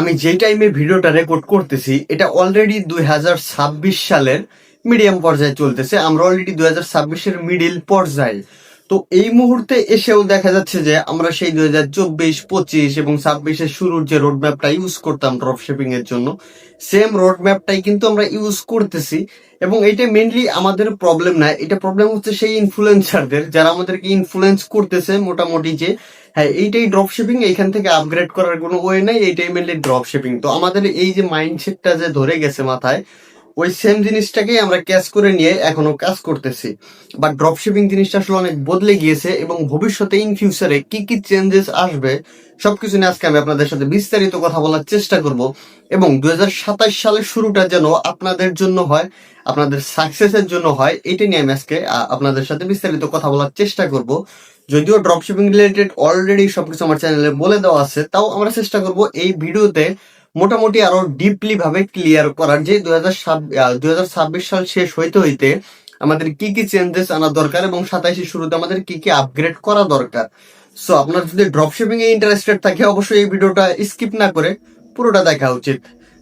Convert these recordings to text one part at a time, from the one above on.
আমি যে টাইমে ভিডিওটা রেকর্ড করতেছি এটা অলরেডি 2026 সালের মিডিয়াম পর্যায়ে চলতেছে। আমরা অলরেডি 2026-এর মিডিল পর্যায়ে। তো এই মুহূর্তে এসেও দেখা যাচ্ছে যে আমরা সেই 2024, 25 এবং 26-এর শুরুর যে রোড ম্যাপটা ইউজ করতাম ড্রপ শিপিং এর জন্য, সেম রোড ম্যাপটাই কিন্তু আমরা ইউজ করতেছি। এবং এটা মেনলি আমাদের প্রবলেম না, এটা প্রবলেম হচ্ছে সেই ইনফ্লুয়েন্সারদের যারা আমাদেরকে ইনফ্লুয়েন্স করতেছে মোটামুটি যে হ্যাঁ এইটাই ড্রপ শিপিং, এইখান থেকে আপগ্রেড করার কোনো ওয়ে নাই, এইটাই মেনলি ড্রপ শিপিং। তো আমাদের এই যে মাইন্ডসেটটা যে ধরে গেছে মাথায়, ওই সেম জিনিসটাকেই আমরা ক্যাচ করে নিয়ে এখনো কাজ করতেছি। বাট ড্রপ শিপিং জিনিসটা আসলে অনেক বদলে গিয়েছে এবং ভবিষ্যতে ইন ফিউচারে কি কি চেঞ্জেস আসবে সবকিছু নিয়ে আজকে আমি আপনাদের সাথে বিস্তারিত কথা বলার চেষ্টা করব। এবং 2027 সালের শুরুটা যেন আপনাদের জন্য হয়, আপনাদের সাকসেসের জন্য হয়, এটা নিয়ে আমি আজকে আপনাদের সাথে বিস্তারিত কথা বলার চেষ্টা করব। যদিও ড্রপশিপিং রিলেটেড অলরেডি সবকিছু আমার চ্যানেলে বলে দেওয়া আছে, তাও আমরা চেষ্টা করব এই ভিডিওতে মোটামুটি আরো ডিপলি ভাবে ক্লিয়ার করার যে 2026 সাল শেষ হইতে হইতে আমাদের কি কি চেঞ্জেস আনা দরকার এবং 27-এর শুরুতে আমাদের কি কি আপগ্রেড করা দরকার। সো আপনার যদি ড্রপশিপিং এ ইন্টারেস্টেড থাকে অবশ্যই এই ভিডিওটা স্কিপ না করে পুরোটা দেখা উচিত।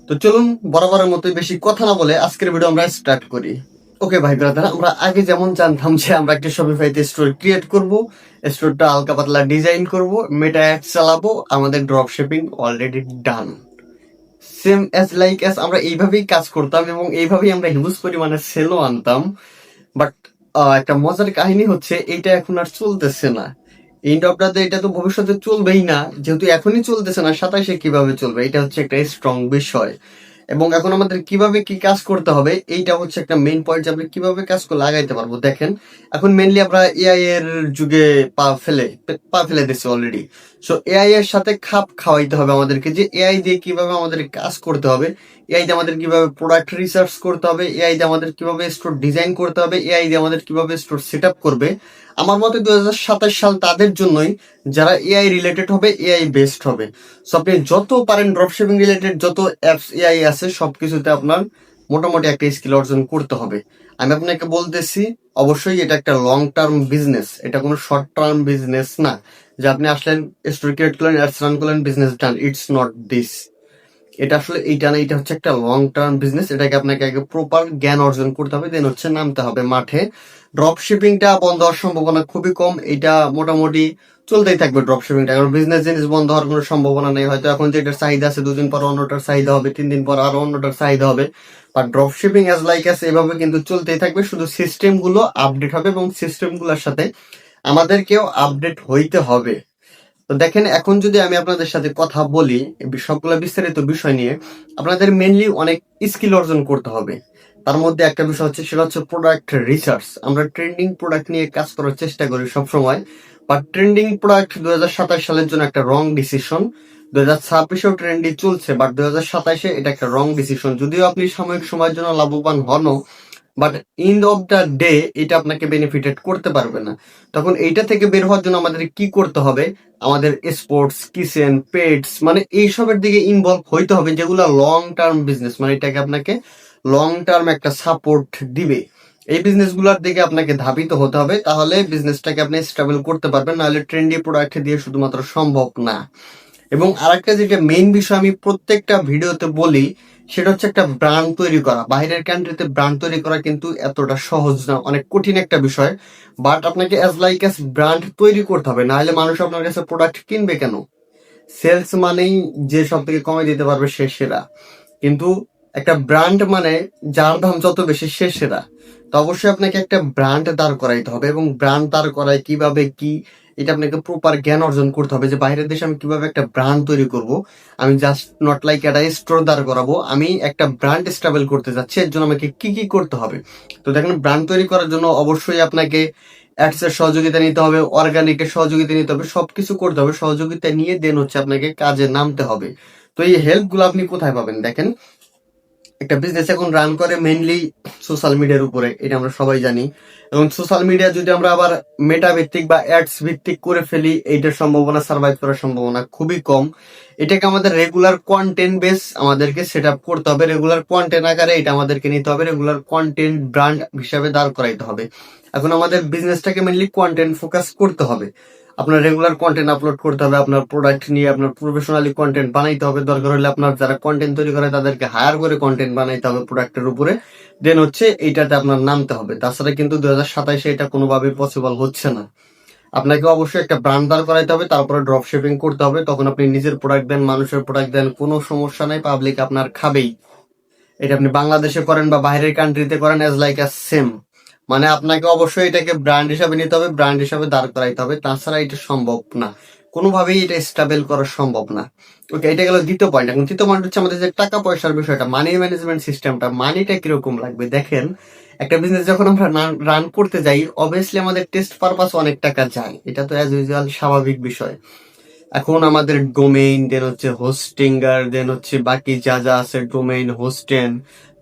তো চলুন বরাবরের মতোই বেশি কথা না বলে আজকের ভিডিও আমরা স্টার্ট করি। ওকে ভাই ব্রাদার, আমরা আগে যেমন জানতাম যে আমরা একটা শপিফাইতে স্টোর ক্রিয়েট করব, স্টোরটা হালকা পাতলা ডিজাইন করব, মেটা অ্যাড চালাবো, আমাদের drop shipping already done. Same as like as আমরা এইভাবেই কাজ করতাম এবং এইভাবেই আমরা হিউজ পরিমাণে সেলও আনতাম। বাট একটা মজার কাহিনী হচ্ছে এইটা এখন আর চলতেছে না। এন্ড অফ দ্য ডে এটা তো ভবিষ্যতে চলবেই না, যেহেতু এখনই চলতেছে না, 27-এ কিভাবে চলবে, এটা হচ্ছে একটা স্ট্রং বিষয়। এবং এখন আমাদের কিভাবে কি কাজ করতে হবে এইটা হচ্ছে একটা মেইন পয়েন্ট, যে আমরা কিভাবে কাজ করে লাগাইতে পারবো। দেখেন এখন মেইনলি আমরা এআই এর যুগে পা ফেলে দিচ্ছি অলরেডি। সো এআই এর সাথে খাপ খাওয়াইতে হবে আমাদেরকে, যে এআই দিয়ে কিভাবে আমাদের কাজ করতে হবে, এআই দিয়ে আমাদের কিভাবে প্রোডাক্ট রিসার্চ করতে হবে, এআই দিয়ে আমাদের কিভাবে স্টোর ডিজাইন করতে হবে, এআই দিয়ে আমাদের কিভাবে স্টোর সেট আপ করবে। আমার মতে 2027 সাল তাদের জন্যই যারা এআই রিলেটেড হবে, এআই বেসড হবে। সো আপনি যত পারেন ড্রপশিপিং রিলেটেড যত অ্যাপস এআই আছে সবকিছুতে আপনার মোটামুটি একটা স্কিল অর্জন করতে হবে। আমি আপনাকে বলতেছি অবশ্যই এটা একটা লং টার্ম বিজনেস, এটা কোনো শর্ট টার্ম বিজনেস না যে আপনি আসলেন স্টোর ক্রিয়েট করলেন, অ্যাডস রান করলেন, business done. It's not this. এটা আসলে এইটা না, এটা হচ্ছে একটা লং টার্ম বিজনেস। এটাকে আপনাকে আগে প্রপার জ্ঞান অর্জন করতে হবে, দেন হচ্ছে নামতে হবে মাঠে। ড্রপ শিপিংটা বন্ধ হওয়ার সম্ভাবনা খুবই কম, এটা মোটামুটি চলতেই থাকবে ড্রপ শিপিংটা, কারণ বিজনেস জিনিস বন্ধ হওয়ার কোনো সম্ভাবনা নেই। হয়তো এখন যেটার চাহিদা আছে 2 দিন পর অন্যটার চাহিদা হবে, 3 দিন পর আরো অন্যটার চাহিদা হবে। But drop shipping as like as এভাবে কিন্তু চলতেই থাকবে, শুধু সিস্টেম গুলো আপডেট হবে এবং সিস্টেম গুলোর সাথে আমাদেরকেও আপডেট হইতে হবে। তো দেখেন এখন যদি আমি আপনাদের সাথে কথা বলি সবগুলো বিস্তারিত বিষয় নিয়ে, আপনাদের মেনলি অনেক স্কিল অর্জন করতে হবে। তার মধ্যে একটা বিষয় হচ্ছে, সেটা হচ্ছে প্রোডাক্ট রিসার্চ। আমরা ট্রেন্ডিং প্রোডাক্ট নিয়ে কাজ করার চেষ্টা করি সবসময়, বাট ট্রেন্ডিং প্রোডাক্ট 2027 সালের জন্য একটা রং ডিসিশন। 2026-এও ট্রেন্ডি চলছে, বাট 2027-এ এটা একটা রং ডিসিশন। যদিও আপনি সাময়িক সময়ের জন্য লাভবান হনও, but end of the day এটা আপনাকে বেনিফিটেড করতে পারবে না। তখন এইটা থেকে বের হওয়ার জন্য আমাদের কি করতে হবে, আমাদের স্পোর্টস, কিচেন, পেটস মানে এইসবের দিকে ইনভলভ হইতে হবে, যেগুলো লং টার্ম বিজনেস, মানে এটাকে আপনাকে লং টার্ম একটা সাপোর্ট দিবে। এই বিজনেস গুলোর দিকে আপনাকে ধাবিত হতে হবে, তাহলে বিজনেসটাকে আপনি স্টেবল করতে পারবেন, নাহলে ট্রেন্ডি প্রোডাক্ট দিয়ে শুধুমাত্র সম্ভব না। এবং আরেকটা যেটা মেইন বিষয় আমি প্রত্যেকটা ভিডিওতে বলি, সেটা হচ্ছে একটা ব্র্যান্ড তৈরি করা। বাইরের কান্ট্রিতে ব্র্যান্ড তৈরি করা কিন্তু এতটা সহজ না, অনেক কঠিন একটা বিষয়। বাট আপনাকে অ্যাজ লাইক অ্যাজ ব্র্যান্ড তৈরি করতে হবে, নাহলে মানুষ আপনার কাছে প্রোডাক্ট কিনবে কেন? সেলস মানেই যে সব থেকে কমে দিতে পারবে সে সেরা, কিন্তু একটা ব্র্যান্ড মানে যার দাম যত বেশি সে সেরা। তো অবশ্যই আপনাকে একটা ব্র্যান্ড দাঁড় করাইতে হবে, এবং ব্র্যান্ড দাঁড় করায় কিভাবে কি এটা আপনাকে প্রপার জ্ঞান অর্জন করতে হবে, যে বাইরের দেশে আমি কিভাবে একটা ব্র্যান্ড তৈরি করব। আমি জাস্ট নট লাইক একটা স্টোর দাঁড় করাবো, আমি একটা ব্র্যান্ড স্টেবল করতে যাচ্ছি, এর জন্য আমাকে কি কি করতে হবে। তো দেখেন ব্র্যান্ড তৈরি করার জন্য অবশ্যই আপনাকে অ্যাডস এর সহযোগিতা নিতে হবে, অর্গানিকের সহযোগিতা নিতে হবে, সবকিছু করতে হবে, সহযোগিতা নিয়ে দেন হচ্ছে আপনাকে কাজে নামতে হবে। তো এই হেল্প গুলো আপনি কোথায় পাবেন? দেখেন একটা বিজনেস এখন রান করে মেইনলি সোশ্যাল মিডিয়ার উপরে, এটা আমরা সবাই জানি। এবং সোশ্যাল মিডিয়া যদি আমরা আবার মেটা ভিত্তিক বা অ্যাডস ভিত্তিক করে ফেলি, এইটার সম্ভাবনা, সার্ভাইভ করার সম্ভাবনা খুবই কম। এটাকে আমাদের রেগুলার কন্টেন্ট বেস আমাদেরকে সেট আপ করতে হবে, রেগুলার কন্টেন্ট আকারে এটা আমাদেরকে নিতে হবে, রেগুলার কন্টেন্ট ব্র্যান্ড হিসাবে দাঁড় করাইতে হবে। এখন আমাদের বিজনেসটাকে মেইনলি কন্টেন্ট ফোকাস করতে হবে। আপনার রেগুলার কন্টেন্ট আপলোড করতে হবে, আপনার প্রোডাক্ট নিয়ে আপনার প্রফেশনালি কন্টেন্ট বানাইতে হবে, দরকার হলে আপনার যারা কন্টেন্ট তৈরি করে তাদেরকে হায়ার করে কন্টেন্ট বানাইতে হবে প্রোডাক্টের উপরে, দেন হচ্ছে এইটাতে আপনার নামতে হবে। তাছাড়া কিন্তু 2027-এ এটা কোনোভাবেই পসিবল হচ্ছে না। আপনাকে অবশ্যই একটা ব্র্যান্ড দাঁড় করাইতে হবে, তারপরে ড্রপ শিপিং করতে হবে, তখন আপনি নিজের প্রোডাক্ট দেন, মানুষের প্রোডাক্ট দেন, কোনো সমস্যা নাই, পাবলিক আপনার খাবেই। এটা আপনি বাংলাদেশে করেন বা বাইরের কান্ট্রিতে করেন, অ্যাজ লাইক অ্যাজ সেম। মানে আপনাকে অবশ্যই এটাকে ব্র্যান্ড হিসাবে নিতে হবে, ব্র্যান্ড হিসাবে দাঁড় করাইতে হবে, তাছাড়া এটা সম্ভব না, কোনোভাবেই এটা স্টেবল করা সম্ভব না। ওকে, এটা গেল দ্বিতীয় পয়েন্ট। এখন তৃতীয় পয়েন্ট হচ্ছে আমাদের যে টাকা পয়সার বিষয়টা, মানি ম্যানেজমেন্ট সিস্টেমটা, মানিটা কিরকম লাগবে। দেখেন, একটা বিজনেস যখন আমরা রান করতে যাই, অবভিয়াসলি আমাদের টেস্ট পারপাস অনেক টাকা যায়, এটা তো অ্যাজ ইউজুয়াল স্বাভাবিক বিষয়। এখন আমাদের ডোমেইন, দেন হচ্ছে হোস্টিঙ্গার, দেন হচ্ছে বাকি যা যা আছে, ডোমেইন, হোস্টেন,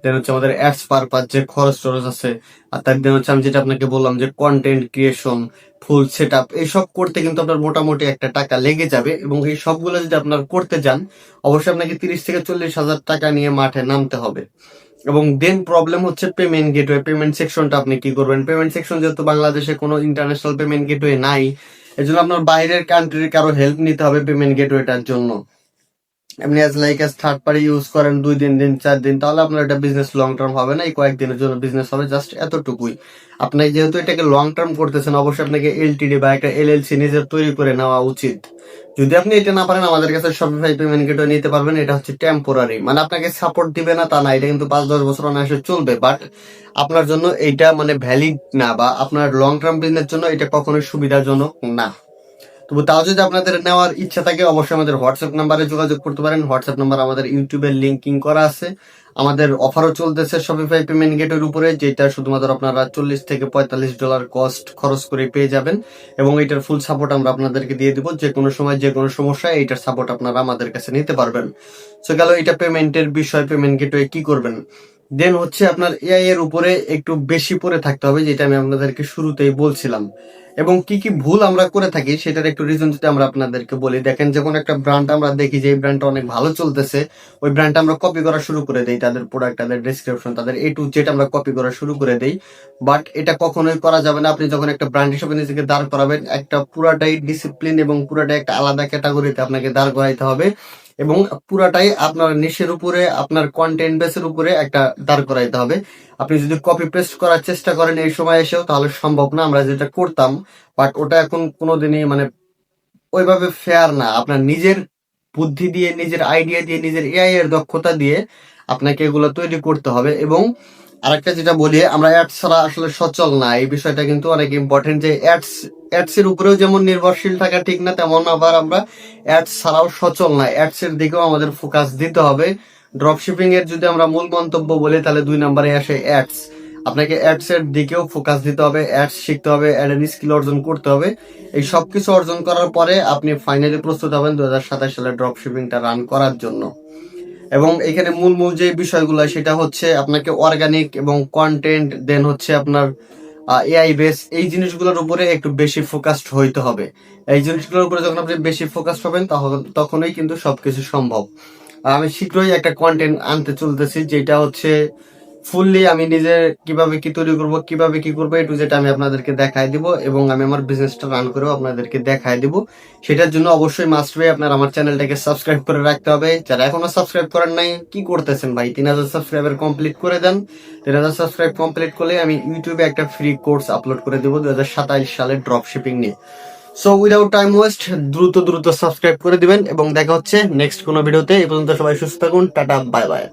দেন হচ্ছে আমাদের অ্যাডস পারপাস যে খরচ টরচ আছে, আর তার দেন হচ্ছে আমি যেটা আপনাকে বললাম যে content creation, full set up, এইসব করতে কিন্তু আপনার মোটামুটি একটা টাকা লেগে যাবে। এবং এই সবগুলো যদি আপনার করতে যান, অবশ্যই আপনাকে 30 থেকে 40 হাজার টাকা নিয়ে মাঠে নামতে হবে। এবং দেন প্রবলেম হচ্ছে পেমেন্ট গেটওয়ে, পেমেন্ট সেকশনটা আপনি কি করবেন। পেমেন্ট সেকশন যেহেতু বাংলাদেশে কোনো ইন্টারন্যাশনাল পেমেন্ট গেটওয়ে নাই, এই জন্য আপনার বাইরের কান্ট্রির কারো হেল্প নিতে হবে পেমেন্ট গেটওয়েটার জন্য। আপনি as like as third party use করেন 2 দিন 4 দিন, তাহলে আপনার এটা বিজনেস লং টার্ম হবে না, এই কয়েকদিনের জন্য বিজনেস হবে, জাস্ট এতটুকুই। আপনি যেহেতু এটাকে লং টার্ম করতেছেন, অবশ্যই আপনাকে এলটিডি বা একটা এলএলসি নিজের তৈরি করে নেওয়া উচিত। যদি আপনি এটা না পারেন, আমাদের কাছে শপিফাই পেমেন্ট গেটওয়ে নিতে পারবেন। এটা হচ্ছে টেম্পোরারি, মানে আপনাকে সাপোর্ট দিবে না তা না, এটা কিন্তু 5-10 বছর অনায়াসে চলবে, বাট আপনার জন্য এইটা মানে ভ্যালিড না, বা আপনার লং টার্ম বিজনেস জন্য এটা কখনোই সুবিধাজনক না। তবু তাও যদি আপনাদের নেওয়ার ইচ্ছা থাকে, অবশ্যই আমাদের হোয়াটসঅ্যাপ নাম্বারে যোগাযোগ করতে পারেন। হোয়াটসঅ্যাপ নাম্বার আমাদের ইউটিউবের লিঙ্কিং করা আছে। আমাদের অফারও চলতেছে শপিফাই পেমেন্ট গেটের উপরে, যেটা শুধুমাত্র আপনারা $40 থেকে $45 কস্ট খরচ করে পেয়ে যাবেন, এবং এটার ফুল সাপোর্ট আমরা আপনাদেরকে দিয়ে দিব। যে কোনো সময় যে কোনো সমস্যায় এইটার সাপোর্ট আপনারা আমাদের কাছে নিতে পারবেন। সো গেল এটা পেমেন্টের বিষয়, পেমেন্ট গেটওয়ে কি করবেন। দেন হচ্ছে আপনার এআই এর উপরে একটু বেশি পড়ে থাকতে হবে, যেটা আমি আপনাদেরকে শুরুতেই বলছিলাম। এবং কি কি ভুল আমরা করে থাকি সেটার একটু রিজন যদি আমরা আপনাদেরকে বলি। দেখেন, যখন একটা ব্র্যান্ড আমরা দেখি যে এই ব্র্যান্ডটা অনেক ভালো চলতেছে, ওই ব্র্যান্ডটা আমরা কপি করা শুরু করে দেই, তাদের প্রোডাক্ট, তাদের ডেসক্রিপশন, তাদের A to Z আমরা কপি করা শুরু করে দেই। বাট এটা কখনোই করা যাবে না। আপনি যখন একটা ব্র্যান্ড হিসেবে নিজেকে দাঁড় করাবেন, একটা পুরাটাই ডিসিপ্লিন এবং পুরাটাই একটা আলাদা ক্যাটাগরিতে আপনাকে দাঁড় করাইতে হবে, এবং পুরাটাই আপনার নিশের উপরে, আপনার কন্টেন্ট বেসের উপরে একটা দাঁড় করাইতে হবে। আপনি যদি কপি পেস্ট করার চেষ্টা করেন এই সময় এসেও, তাহলে সম্ভব না। আমরা যেটা করতাম, বাট ওটা এখন কোনোদিনই মানে ওইভাবে ফেয়ার না। আপনার নিজের বুদ্ধি দিয়ে, নিজের আইডিয়া দিয়ে, নিজের এআই এর দক্ষতা দিয়ে আপনাকে এগুলো তৈরি করতে হবে। এবং আরেকটা যেটা বলি, আমরা অ্যাডস ছাড়া আসলে সচল না, এই বিষয়টা কিন্তু অনেক ইম্পর্টেন্ট। যে অ্যাডস এর উপরেও যেমন নির্ভরশীল থাকা ঠিক না, তেমন আবার আমরা অ্যাডস ছাড়াও সচল না, অ্যাডস এর দিকেও আমাদের ফোকাস দিতে হবে। ড্রপ শিপিং এর যদি আমরা মূল মন্তব্য বলি, তাহলে 2 নম্বরে আসে অ্যাডস। আপনাকে অ্যাডস এর দিকেও ফোকাস দিতে হবে, অ্যাডস শিখতে হবে, অ্যাডের স্কিল অর্জন করতে হবে। এই সবকিছু অর্জন করার পরে আপনি ফাইনালি প্রস্তুত হবেন 2027 সালে ড্রপ শিপিংটা রান করার জন্য। এবং এখানে মূল মূল যে বিষয়গুলো, সেটা হচ্ছে আপনাকে অর্গানিক এবং কন্টেন্ট, দেন হচ্ছে আপনার এআই বেস, এই জিনিসগুলোর উপরে একটু বেশি ফোকাসড হইতে হবে। এই জিনিসগুলোর উপরে যখন আপনি বেশি ফোকাসড হবেন, তখনই কিন্তু সবকিছু সম্ভব। আমি শীঘ্রই একটা কন্টেন্ট আনতে চলতেছি, যেটা হচ্ছে ফুললি আমি নিজে কিভাবে কি তৈরি করবো, কিভাবে কি করবো, একটু যেটা আমি আপনাদেরকে দেখাই দিব, এবং আমি আমার বিজনেসটা রান করেও আপনাদেরকে দেখাই দিব। সেটার জন্য অবশ্যই মাস্ট বি আপনার আমার চ্যানেলটাকে সাবস্ক্রাইব করে রাখতে হবে। যারা এখনো সাবস্ক্রাইব করেন নাই, কি করতেছেন ভাই? 3000 সাবস্ক্রাইবার কমপ্লিট করে দেন। 3000 সাবস্ক্রাইব কমপ্লিট করলে আমি ইউটিউবে একটা ফ্রি কোর্স আপলোড করে দেবো 2027 সালে ড্রপ শিপিং নিয়ে। সো উইদাউট টাইম ওয়েস্ট দ্রুত সাবস্ক্রাইব করে দিবেন, এবং দেখা হচ্ছে নেক্সট কোনো ভিডিওতে। এই পর্যন্ত সবাই সুস্থ থাকুন, টাটা, বাই বাই।